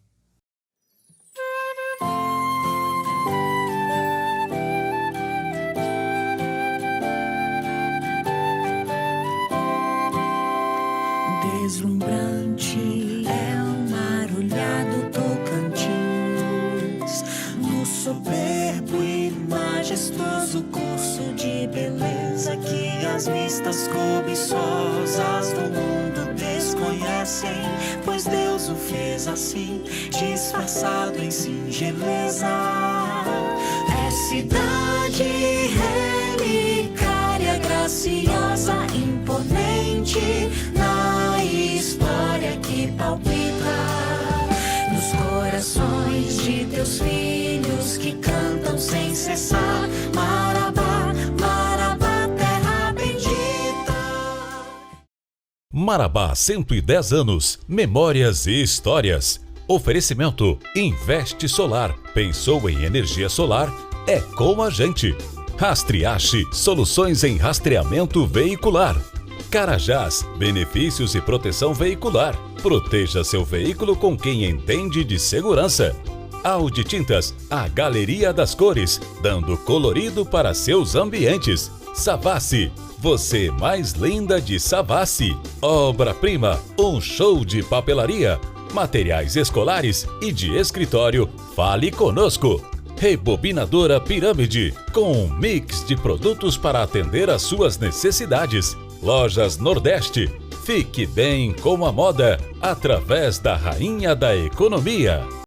Deslumbrante é o marulhado Tocantins, no soberbo e majestoso curso de beleza que as vistas cobiçosas do mundo desconhecem, pois Deus o fez assim, disfarçado em singeleza. É cidade relicária, graciosa, imponente, na história que palpita nos corações de teus filhos que cantam sem cessar. Marabá, Marabá, terra bendita. Marabá, 110 anos, memórias e histórias. Oferecimento Investe Solar. Pensou em energia solar? É com a gente. Rastreache, soluções em rastreamento veicular. Carajás, benefícios e proteção veicular. Proteja seu veículo com quem entende de segurança. Audi Tintas, a galeria das cores, dando colorido para seus ambientes. Savassi, você mais linda de Savassi. Obra-prima, um show de papelaria. Materiais escolares e de escritório, fale conosco. Rebobinadora Pirâmide, com um mix de produtos para atender às suas necessidades. Lojas Nordeste, fique bem com a moda, através da rainha da economia.